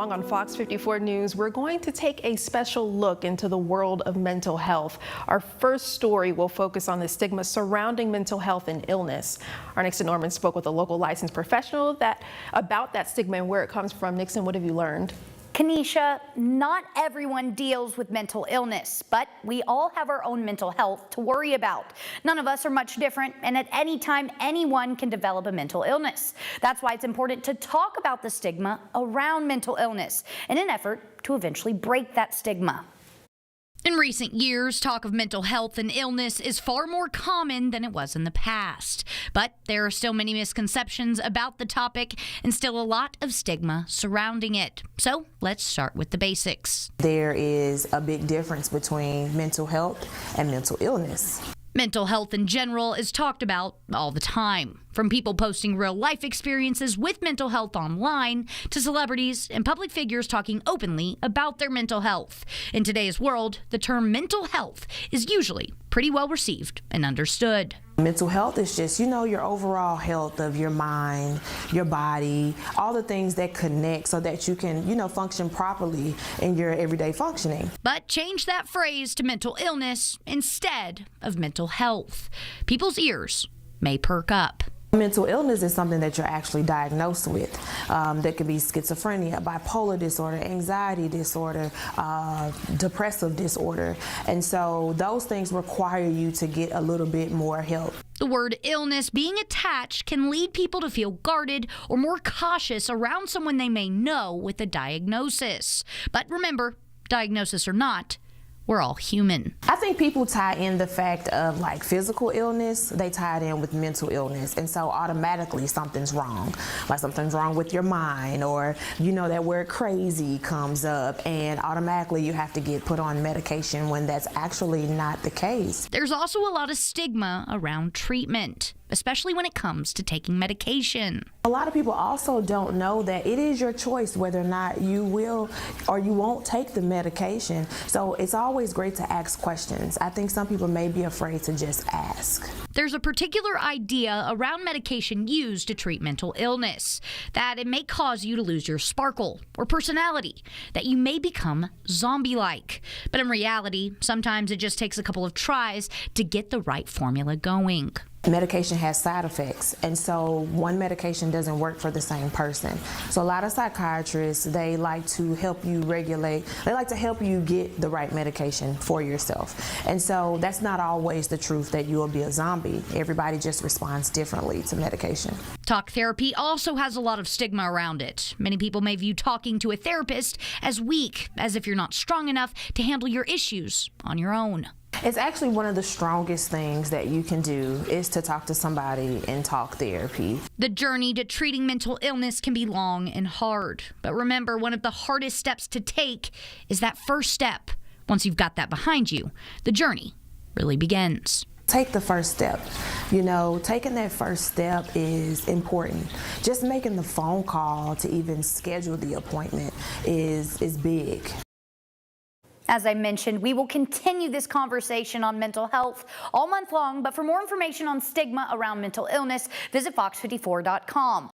along on Fox 54 News, we're going to take a special look into the world of mental health. Our first story will focus on the stigma surrounding mental health and illness. Our Nixon Norman spoke with a local licensed professional about that stigma and where it comes from. Nixon, what have you learned? Kanisha, not everyone deals with mental illness, but we all have our own mental health to worry about. None of us are much different, and at any time, anyone can develop a mental illness. That's why it's important to talk about the stigma around mental illness in an effort to eventually break that stigma. In recent years, talk of mental health and illness is far more common than it was in the past. But there are still many misconceptions about the topic and still a lot of stigma surrounding it. So let's start with the basics. There is a big difference between mental health and mental illness. Mental health in general is talked about all the time, from people posting real-life experiences with mental health online to celebrities and public figures talking openly about their mental health. In today's world, the term mental health is usually pretty well received and understood. Mental health is just, your overall health of your mind, your body, all the things that connect so that you can, function properly in your everyday functioning. But change that phrase to mental illness instead of mental health. People's ears may perk up. Mental illness is something that you're actually diagnosed with. That could be schizophrenia, bipolar disorder, anxiety disorder, depressive disorder. And so those things require you to get a little bit more help. The word illness being attached can lead people to feel guarded or more cautious around someone they may know with a diagnosis. But remember, diagnosis or not, we're all human. I think people tie in the fact of physical illness, they tie it in with mental illness. And so automatically something's wrong. Like something's wrong with your mind, or that word crazy comes up and automatically you have to get put on medication when that's actually not the case. There's also a lot of stigma around treatment, especially when it comes to taking medication. A lot of people also don't know that it is your choice whether or not you will or you won't take the medication. So it's always great to ask questions. I think some people may be afraid to just ask. There's a particular idea around medication used to treat mental illness, that it may cause you to lose your sparkle or personality, that you may become zombie-like. But in reality, sometimes it just takes a couple of tries to get the right formula going. Medication has side effects, and so one medication doesn't work for the same person. So a lot of psychiatrists, they like to help you regulate, they like to help you get the right medication for yourself. And so that's not always the truth that you will be a zombie. Everybody just responds differently to medication. Talk therapy also has a lot of stigma around it. Many people may view talking to a therapist as weak, as if you're not strong enough to handle your issues on your own. It's actually one of the strongest things that you can do is to talk to somebody and talk therapy. The journey to treating mental illness can be long and hard. But remember, one of the hardest steps to take is that first step. Once you've got that behind you, the journey really begins. Take the first step. Taking that first step is important. Just making the phone call to even schedule the appointment is big. As I mentioned, we will continue this conversation on mental health all month long, but for more information on stigma around mental illness, visit fox54.com.